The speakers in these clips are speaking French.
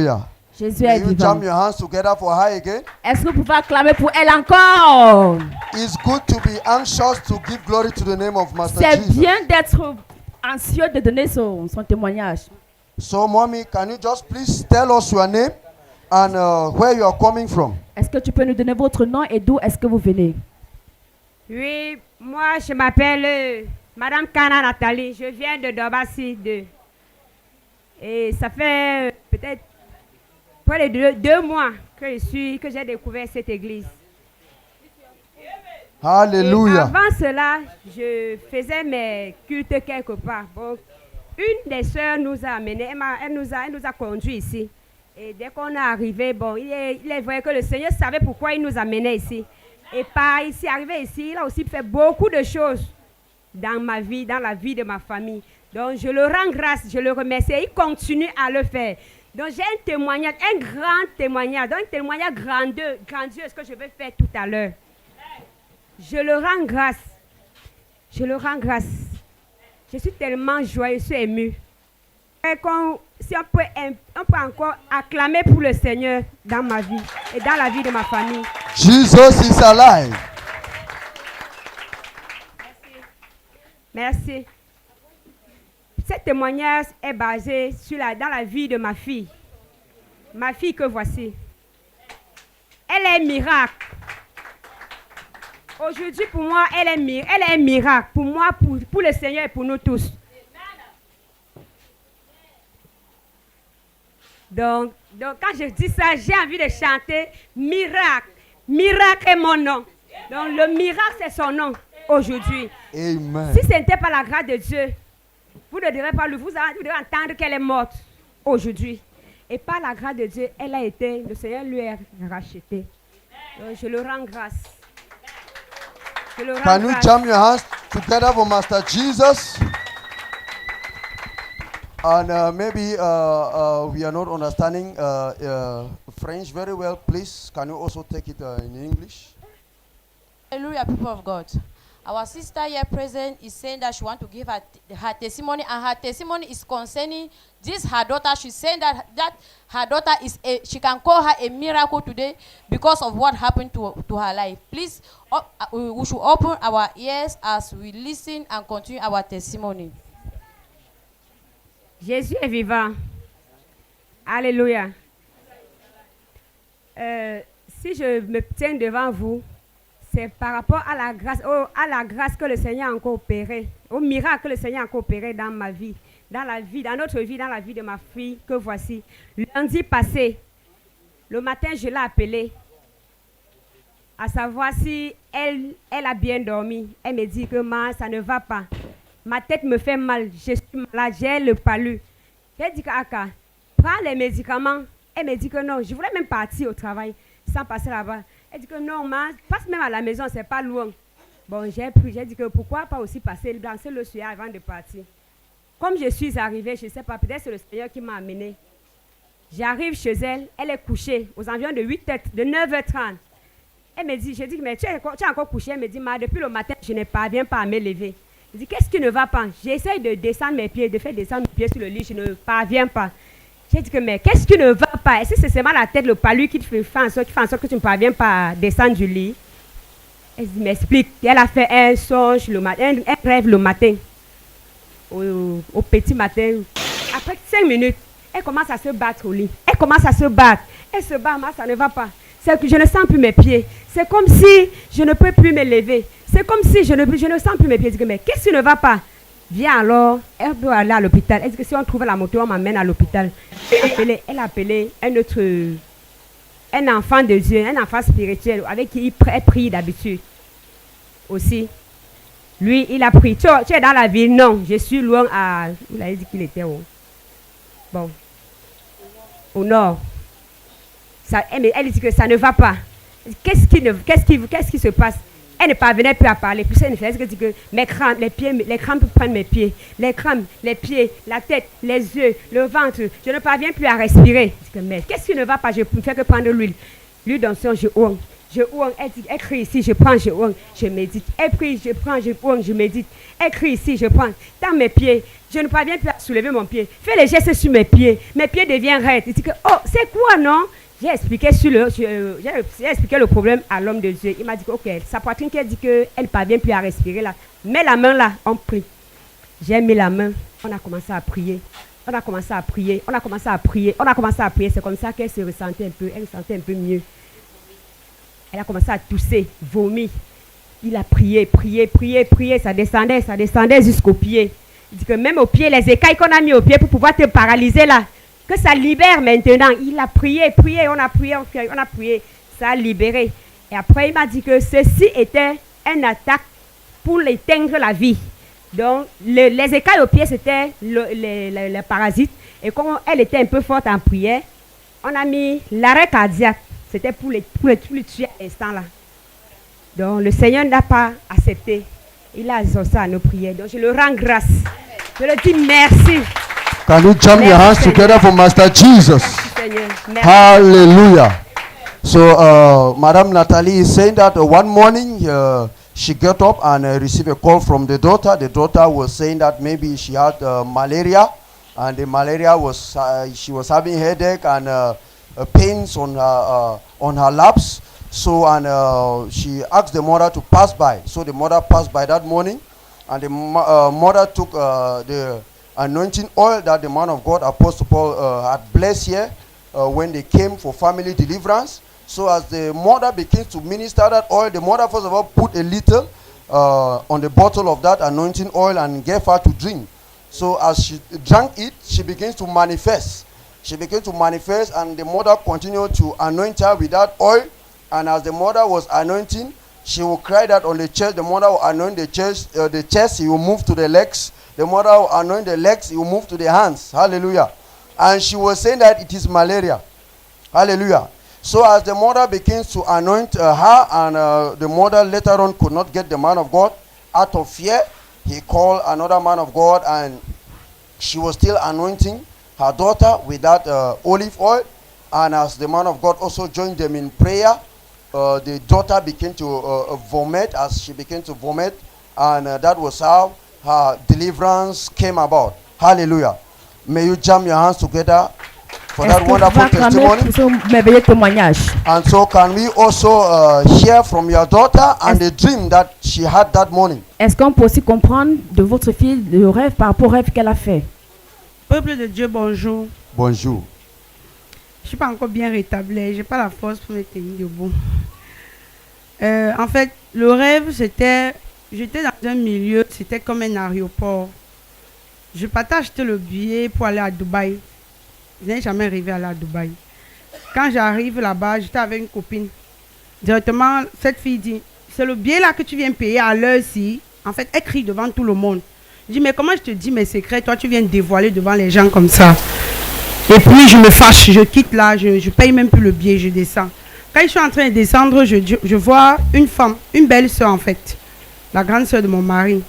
Hallelujah. Jésus Can est you vivant. jam your hands together for her again? Est-ce que vous pouvez acclamer pour elle encore? It's good to be anxious to give glory to the name of Master C'est Jesus. bien d'être anxieux de donner son témoignage. So, mommy, can you just please tell us your name and where you are coming from? Est-ce que tu peux nous donner votre nom et d'où est-ce que vous venez? Oui, moi je m'appelle Madame Kana Nathalie, je viens de Dobassi 2. Et ça fait peut-être près de deux mois que j'ai découvert cette église. Et Hallelujah. avant cela, je faisais mes cultes quelque part. Bon, une des sœurs nous a amenés, elle nous a conduits ici. Et dès qu'on est arrivé, bon, il est vrai que le Seigneur savait pourquoi il nous amenait ici. Et par ici, arrivé ici, il a aussi fait beaucoup de choses dans ma vie, dans la vie de ma famille. Donc, je le rends grâce, je le remercie. Et il continue à le faire. Donc, j'ai un témoignage, un grand témoignage, donc un témoignage grandiose que je vais faire tout à l'heure. Je le rends grâce. Je le rends grâce. Je suis tellement joyeuse, je suis émue. Et si on peut encore acclamer pour le Seigneur dans ma vie et dans la vie de ma famille. Jesus is alive. Merci. Ce témoignage est basé dans la vie de ma fille. Ma fille que voici. Elle est un miracle. Aujourd'hui, pour moi, elle est un miracle. Pour moi, pour le Seigneur et pour nous tous. Donc, quand je dis ça, j'ai envie de chanter miracle. Miracle est mon nom. Donc, le miracle, c'est son nom aujourd'hui. Amen. Si ce n'était pas la grâce de Dieu, vous ne devrez pas vous devrez entendre qu'elle est morte aujourd'hui. Et par la grâce de Dieu, le Seigneur lui a racheté. Donc, je le rends grâce. Je le rends Can you grâce. jam your hands together for Master Jesus? And maybe we are not understanding French very well. Please, can you also take it in English? Hallelujah, people of God. Our sister here present is saying that she wants to give her testimony, and her testimony is concerning this her daughter. She's saying that her daughter she can call her a miracle today because of what happened to her life. Please, we should open our ears as we listen and continue our testimony. Jésus est vivant. Alléluia. Si je me tiens devant vous, c'est par rapport à la grâce que le Seigneur a encore opéré, au miracle que le Seigneur a encore opéré dans ma vie, dans notre vie, dans la vie de ma fille que voici. Lundi passé, le matin, je l'ai appelée, à savoir si elle a bien dormi. Elle me dit que ça ne va pas. Ma tête me fait mal, je suis malade, j'ai le palu. J'ai dit qu'Aka, prends les médicaments. Elle me dit que non, je voulais même partir au travail sans passer là-bas. Elle dit que non, passe même à la maison, c'est pas loin. Bon, j'ai dit que pourquoi pas aussi danser le soir avant de partir. Comme je suis arrivée, je ne sais pas, peut-être c'est le Seigneur qui m'a amenée. J'arrive chez elle, elle est couchée aux environs de 9h30. Elle me dit, je dis, mais tu es encore couchée. Elle me dit, depuis le matin, je ne parviens pas à me lever. Je dis, qu'est-ce qui ne va pas? J'essaie de descendre mes pieds, de faire descendre mes pieds sur le lit, je ne parviens pas. J'ai dit que, mais qu'est-ce qui ne va pas? Est-ce que c'est seulement la tête, le palu qui fait en sorte que tu ne parviens pas à descendre du lit? Elle m'explique. Elle a fait un songe le matin, un rêve le matin, au petit matin. Après 5 minutes, elle commence à se battre au lit. Elle commence à se battre. Elle se bat, mais ça ne va pas. C'est que je ne sens plus mes pieds. C'est comme si je ne peux plus me lever. C'est comme si je ne sens plus mes pieds. Je dis, mais qu'est-ce qui ne va pas? Viens alors, elle peut aller à l'hôpital. Elle dit que si on trouve la moto, on m'amène à l'hôpital. Elle a appelé un enfant de Dieu, un enfant spirituel avec qui elle prie d'habitude aussi. Lui, il a pris. Tu es dans la ville? Non, je suis loin à... Il a dit qu'il était où? Bon. Au nord. Elle dit que ça ne va pas. Qu'est-ce qui se passe? Elle ne parvenait plus à parler. Puis elle dit que mes crampes, les crampes prennent mes pieds. Les crampes, les pieds, la tête, les yeux, le ventre. Je ne parviens plus à respirer. Je dis que, mais qu'est-ce qui ne va pas? Je ne fais que prendre l'huile. L'huile dans son jeu. je ouang. Elle dit, elle crie ici, je prends, je ouang, je médite. Elle prie, je prends, je ouang, je médite. Elle crie ici, je prends. Dans mes pieds, je ne parviens plus à soulever mon pied. Fais les gestes sur mes pieds deviennent raides. Il dit que, oh, c'est quoi, non? J'ai expliqué le problème à l'homme de Dieu. Il m'a dit que, ok, sa poitrine qui dit qu'elle ne parvient plus à respirer là. Mets la main là, on prie. J'ai mis la main, on a commencé à prier. On a commencé à prier. C'est comme ça qu'elle se ressentait un peu, elle se sentait un peu mieux. Elle a commencé à tousser, vomir. Il a prié, ça descendait jusqu'au pied. Il dit que même au pied, les écailles qu'on a mis au pied pour pouvoir te paralyser là, que ça libère maintenant. Il a prié, on a prié, ça a libéré. Et après, il m'a dit que ceci était une attaque pour éteindre la vie. Donc, les écailles au pied, c'était le parasite. Et comme elle était un peu forte en prière, on a mis l'arrêt cardiaque. C'était pour les tuer à l'instant là. Donc, le Seigneur n'a pas accepté. Il a exaucé à nos prières. Donc, je le rends grâce. Je le dis merci. Can you jump your hands together for Master Jesus? Merci. Hallelujah. So, Madame Nathalie is saying that one morning she got up and received a call from the daughter. The daughter was saying that maybe she had malaria, and the malaria was she was having headache and pains on her laps. So, and she asked the mother to pass by. So the mother passed by that morning, and the mother took the anointing oil that the man of God, Apostle Paul, had blessed here when they came for family deliverance. So as the mother begins to minister that oil, the mother first of all put a little on the bottle of that anointing oil and gave her to drink. So as she drank it, she begins to manifest. She began to manifest, and the mother continued to anoint her with that oil. And as the mother was anointing, she will cry that on the chest. The mother will anoint the chest, he will move to the legs. The mother will anoint the legs, he will move to the hands. Hallelujah. And she was saying that it is malaria. Hallelujah. So as the mother begins to anoint her, and the mother later on could not get the man of God, out of fear, he called another man of God, and she was still anointing her daughter with that olive oil. And as the man of God also joined them in prayer, the daughter began to vomit. As she began to vomit, and that was how her deliverance came about. Hallelujah. May you jam your hands together for that wonderful testimony. And so can we also hear from your daughter and the dream that she had that morning? Est-ce qu'on peut aussi comprendre de votre fille le rêve par rapport au rêve qu'elle a fait? Peuple de Dieu, bonjour. Bonjour. Je ne suis pas encore bien rétablie, je n'ai pas la force pour me tenir debout. En fait, le rêve, c'était, j'étais dans un milieu, c'était comme un aéroport. Je partais acheter le billet pour aller à Dubaï. Je n'ai jamais arrivé à aller à Dubaï. Quand j'arrive là-bas, j'étais avec une copine. Directement, cette fille dit, c'est le billet là que tu viens payer à l'heure-ci. En fait, elle crie devant tout le monde. Je dis, mais comment je te dis mes secrets, toi tu viens dévoiler devant les gens comme ça? Et puis je me fâche, je quitte là, je paye même plus le billet, je descends. Quand je suis en train de descendre, je vois une femme, une belle soeur en fait, la grande soeur de mon mari.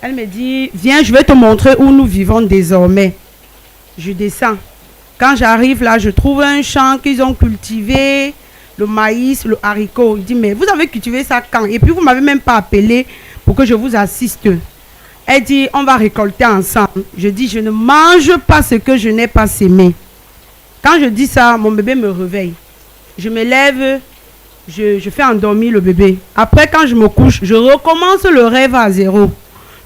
Elle me dit, viens, je vais te montrer où nous vivons désormais. Je descends. Quand j'arrive là, je trouve un champ qu'ils ont cultivé, le maïs, le haricot. Il dit, mais vous avez cultivé ça quand? Et puis vous ne m'avez même pas appelé pour que je vous assiste. Elle dit, on va récolter ensemble. Je dis, je ne mange pas ce que je n'ai pas sémé. Quand je dis ça, mon bébé me réveille. Je me lève, je fais endormir le bébé. Après, quand je me couche, je recommence le rêve à zéro.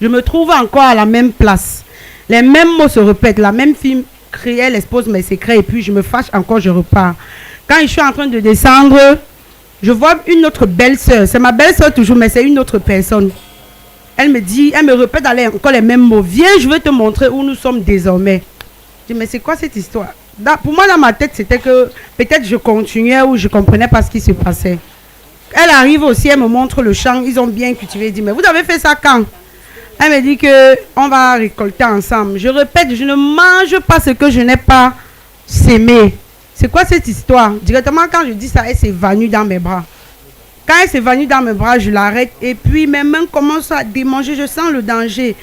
Je me trouve encore à la même place. Les mêmes mots se répètent. La même fille crie, elle expose mes secrets et puis je me fâche encore, je repars. Quand je suis en train de descendre, je vois une autre belle-sœur. C'est ma belle-sœur toujours, mais c'est une autre personne. Elle me dit, elle me répète encore les mêmes mots. Viens, je vais te montrer où nous sommes désormais. Je dis, mais c'est quoi cette histoire? Pour moi, dans ma tête, c'était que peut-être je continuais ou je ne comprenais pas ce qui se passait. Elle arrive aussi, elle me montre le champ. Ils ont bien cultivé. Elle dit, mais vous avez fait ça quand? Elle me dit qu'on va récolter ensemble. Je répète, je ne mange pas ce que je n'ai pas sémé. C'est quoi cette histoire? Directement, quand je dis ça, elle s'évanouit dans mes bras. Quand elle s'évanouit dans mes bras, je l'arrête. Et puis mes mains commencent à démanger. Je sens le danger.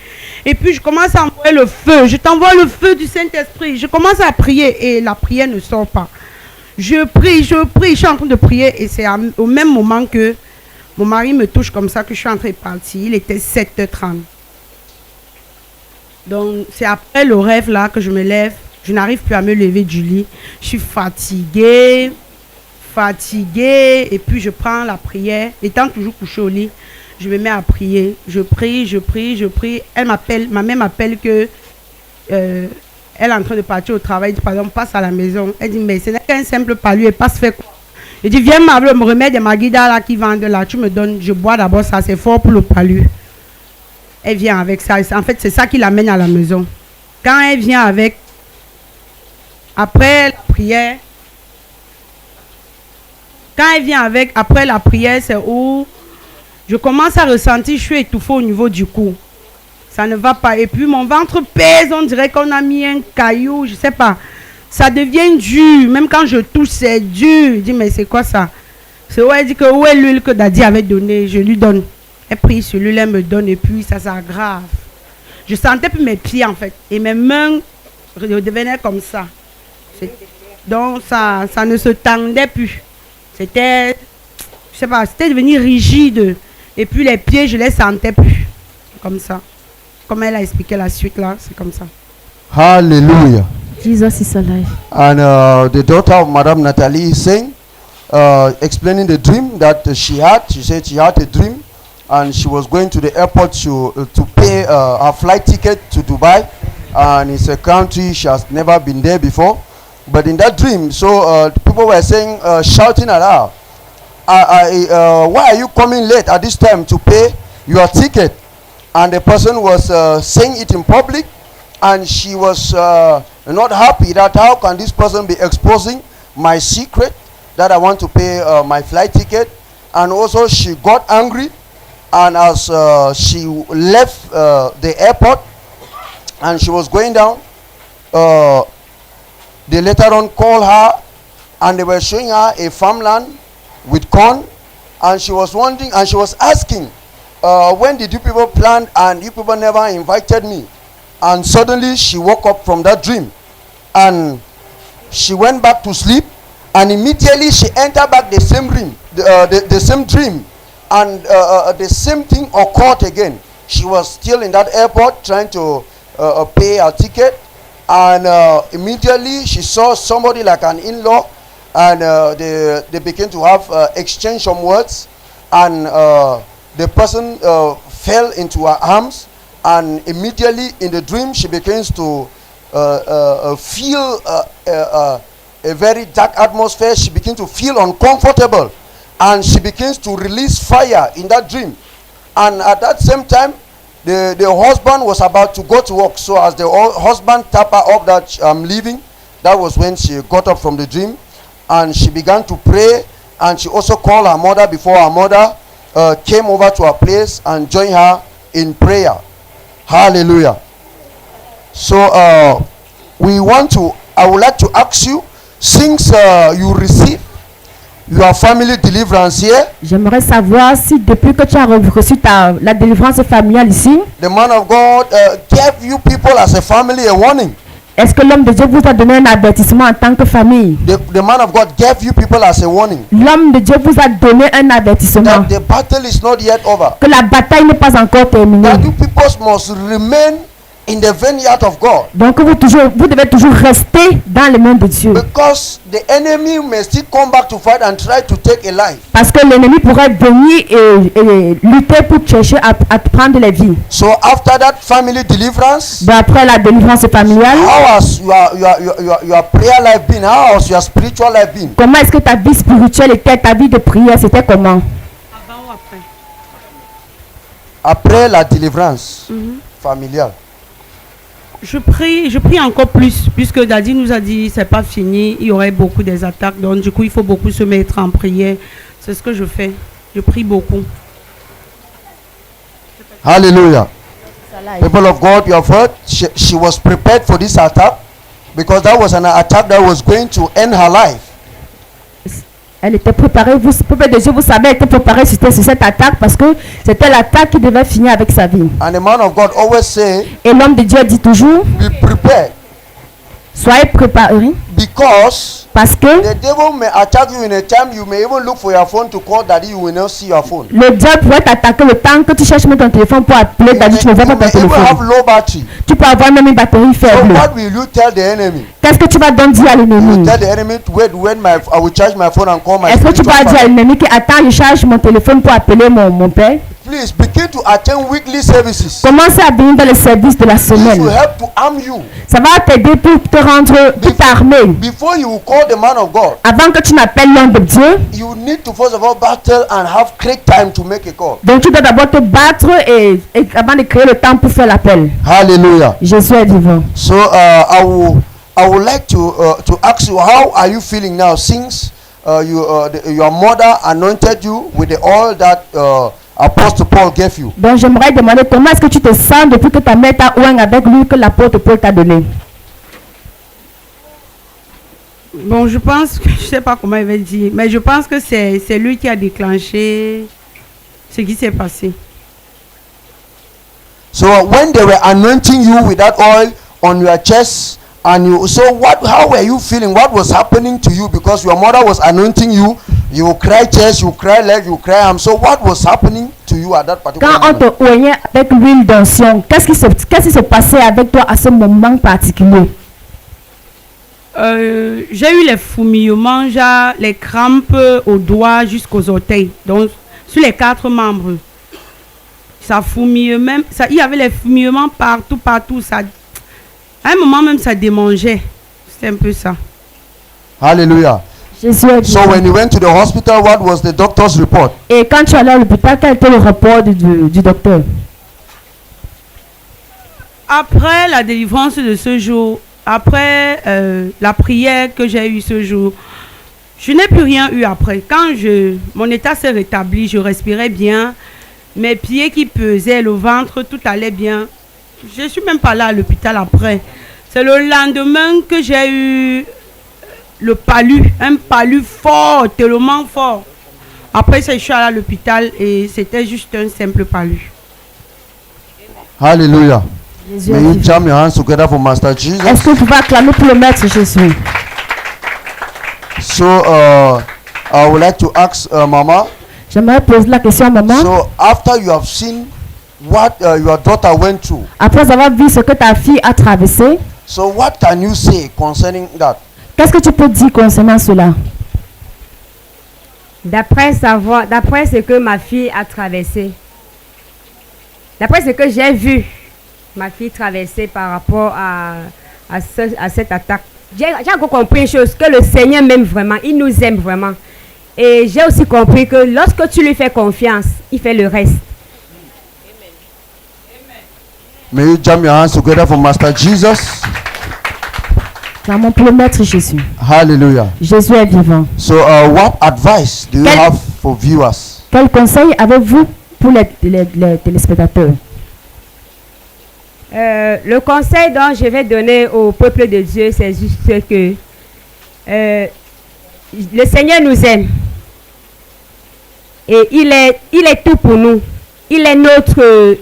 Et puis je commence à envoyer le feu. Je t'envoie le feu du Saint-Esprit. Je commence à prier et la prière ne sort pas. Je prie, je suis en train de prier et c'est au même moment que mon mari me touche comme ça que je suis en train de partir. Il était 7h30. Donc c'est après le rêve là que je me lève. Je n'arrive plus à me lever du lit. Je suis fatiguée. Et puis je prends la prière. Étant toujours couchée au lit, je me mets à prier. Je prie. Elle m'appelle, ma mère m'appelle que elle est en train de partir au travail. Elle dit, pardon, passe à la maison. Elle dit, mais ce n'est qu'un simple palu. Elle passe faire quoi? Je dis, viens me remettre des Maguida là qui vendent là. Tu me donnes, je bois d'abord ça, c'est fort pour le palu. Elle vient avec ça. En fait, c'est ça qui l'amène à la maison. Quand elle vient avec, après la prière, après la prière, c'est où je commence à ressentir, je suis étouffée au niveau du cou. Ça ne va pas. Et puis mon ventre pèse, on dirait qu'on a mis un caillou, je sais pas. Ça devient dur. Même quand je touche, c'est dur. Je dis, mais c'est quoi ça? C'est où elle dit que où est l'huile que Daddy avait donnée? Je lui donne. Elle prie sur l'huile, elle me donne et puis ça s'aggrave. Je sentais plus mes pieds en fait. Et mes mains devenaient comme ça. Donc ça ne se tendait plus. C'était, je sais pas, c'était devenu rigide. Et puis les pieds, je les sentais plus. Comme ça. Comme elle a expliqué la suite là, c'est comme ça. Hallelujah. Jesus is alive. And the daughter of Madame Nathalie is saying, explaining the dream that she had. She said she had a dream and she was going to the airport to pay her flight ticket to Dubai. And it's a country she has never been there before. But in that dream, so people were saying, shouting at her, why are you coming late at this time to pay your ticket? And the person was saying it in public, and she was not happy that how can this person be exposing my secret that I want to pay my flight ticket. And also she got angry, and as she left the airport and she was going down, they later on called her and they were showing her a farmland with corn, and she was wondering and she was asking, when did you people plant and you people never invited me? And suddenly she woke up from that dream and she went back to sleep, and immediately she entered back the same dream, the same dream, and the same thing occurred again. She was still in that airport trying to pay her ticket, and immediately she saw somebody like an in-law, and they began to have exchange some words, and the person fell into her arms, and immediately in the dream she begins to feel a very dark atmosphere. She begins to feel uncomfortable, and she begins to release fire in that dream. And at that same time, the husband was about to go to work. So as the husband tapped her up that I'm leaving, that was when she got up from the dream, and she began to pray. And she also called her mother before her mother came over to her place and joined her in prayer. Hallelujah. So I would like to ask you, since you received your family deliverance here, J'aimerais savoir si depuis que tu as reçu la délivrance familiale ici, the man of God gave you people as a family a warning. est-ce que l'homme de Dieu vous a donné un avertissement en tant que famille? The man of God gave you people as a warning L'homme de Dieu vous a donné un avertissement that the battle is not yet over. que la bataille n'est pas encore terminée. That you people must remain in the vineyard of God. Donc vous devez toujours rester dans les mains de Dieu. Because the enemy may still come back to fight and try to take a life. Parce que l'ennemi pourrait venir et lutter pour chercher à prendre les vies. So after that family deliverance, Donc après la délivrance familiale, how has your prayer life been? How has your spiritual life been? comment est-ce que ta vie spirituelle était, ta vie de prière, c'était comment? Avant ou après? Après la délivrance familiale. Je prie encore plus, puisque Daddy nous a dit c'est pas fini, il y aurait beaucoup des attaques, donc du coup il faut beaucoup se mettre en prière. C'est ce que je fais, je prie beaucoup. Hallelujah. People of God, you have heard, she was prepared for this attack because that was an attack that was going to end her life. Elle était préparée, vous, peuple de Dieu, vous savez, elle était préparée sur cette attaque parce que c'était l'attaque qui devait finir avec sa vie. And the man of God always say, Et l'homme de Dieu dit toujours, be prepared Soyez préparés because parce que the devil may attack you in a time you may even look for your phone to call daddy, you will not see your phone. le diable pourrait t'attaquer le temps que tu cherches même ton téléphone pour appeler You Daddy, tu ne vois pas may ton even have téléphone. low battery. Tu peux avoir même une batterie So faible. what will you tell the enemy? Qu'est-ce que tu vas donc dire à You will l'ennemi? tell the enemy to wait when I will charge my phone and call my Est-ce que tu spiritual vas dire à father. l'ennemi que attends, je charge mon téléphone pour appeler mon père? Please begin to attend weekly services. Commencez à venir dans le service de la This will semaine. help to arm you. Ça va t'aider pour te rendre tout armé. Before you will call the man of God, Avant que tu n'appelles l'homme de Dieu, you need to first of all battle and have great time to make a call. donc tu dois d'abord te battre et avant de créer le temps pour faire l'appel. Hallelujah. Jésus est vivant. So I would like to ask you, how are you feeling now since your mother anointed you with the oil that Apostle Paul gave you? Donc j'aimerais demander comment est-ce que tu te sens depuis que ta mère t'a oint avec lui que l'apôtre Paul t'a donné. Bon, je pense que, je sais pas comment il va dire, mais je pense que c'est lui qui a déclenché ce qui s'est passé. So when they were anointing you with that oil on your chest, and how were you feeling? What was happening to you? Because your mother was anointing you, you cry chest, you cry leg, you cry arm. So what was happening to you at that particular Quand on moment? te oignait avec l'huile d'onction, qu'est-ce qui se passait avec toi à ce moment particulier? J'ai eu les fourmillements, genre les crampes aux doigts jusqu'aux orteils, donc sur les 4 membres. Ça fourmillait même, il y avait les fourmillements partout, ça, à un moment même ça démangeait. C'était un peu ça. Hallelujah. Jésus est So vivant. when you went to the hospital, what was the doctor's report? Et quand tu allais à l'hôpital, quel était le rapport du docteur? Après la délivrance de ce jour, après la prière que j'ai eue ce jour, je n'ai plus rien eu après. Quand mon état s'est rétabli, je respirais bien, mes pieds qui pesaient, le ventre, tout allait bien. Je ne suis même pas là à l'hôpital après. C'est le lendemain que j'ai eu le palu, un palu fort, tellement fort. Après ça, je suis allée à l'hôpital et c'était juste un simple palu. Hallelujah. Jésus May est you vivant. jam your hands together for Master Jesus. Est-ce que tu vas acclamer pour le Maître Jésus? So I would like to ask Mama. J'aimerais poser la question à maman. So after you have seen what your daughter went through, Après avoir vu ce que ta fille a traversé, so what can you say concerning that? qu'est-ce que tu peux dire concernant cela? D'après ce que ma fille a traversé, d'après ce que j'ai vu ma fille traverser par rapport à cette attaque, j'ai encore compris une chose, que le Seigneur m'aime vraiment, il nous aime vraiment. Et j'ai aussi compris que lorsque tu lui fais confiance, il fait le reste. May you jam your hands together for Master Jesus. Clamons pour le Maître Jésus. Hallelujah. Jésus est vivant. So what advice do you Quel- have for viewers? Quel conseil avez-vous pour les téléspectateurs? Le conseil dont je vais donner au peuple de Dieu, c'est juste que le Seigneur nous aime. Et il est tout pour nous. Il est notre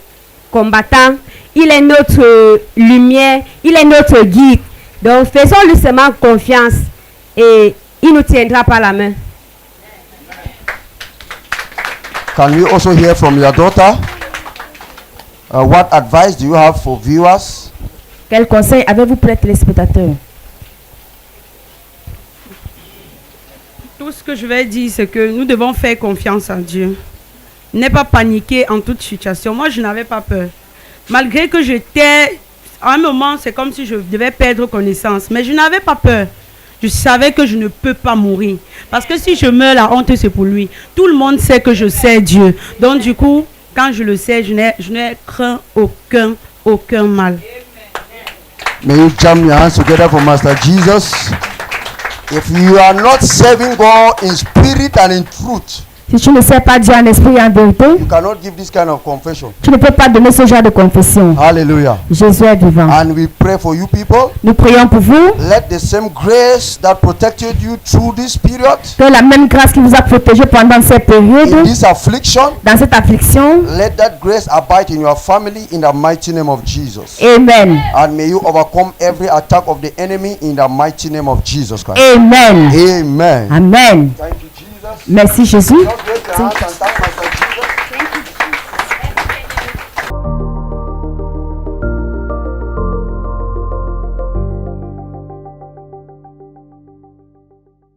combattant. Il est notre lumière. Il est notre guide. Donc faisons-lui seulement confiance et il nous tiendra par la main. Can we also hear from your daughter? What advice do you have for viewers? Quel conseil avez-vous pour les téléspectateurs? Tout ce que je vais dire, c'est que nous devons faire confiance en Dieu. Ne pas paniquer en toute situation. Moi, je n'avais pas peur. Malgré que j'étais... À un moment, c'est comme si je devais perdre connaissance. Mais je n'avais pas peur. Je savais que je ne peux pas mourir. Parce que si je meurs, la honte, c'est pour lui. Tout le monde sait que je sais Dieu. Donc, du coup, quand je le sais, je n'ai craint aucun mal. May you jam your hands together for Master Jesus. If you are not serving God in spirit and in truth, Si tu ne sais pas dire en esprit et en vérité, you cannot give this kind of confession. tu ne peux pas donner ce genre de confession. Hallelujah. Jésus est vivant. And we pray for you people. Nous prions pour vous. Let the same grace that protected you through this period, Que la même grâce qui vous a protégé pendant cette in période, this affliction, dans cette affliction, let that grace abide in your family in the mighty name of Jesus. Amen. And may you overcome every attack of the enemy in the mighty name of Jesus Christ. Amen. Amen. Amen. Thank you, Jesus. Merci Jésus. Just raise your hands and thank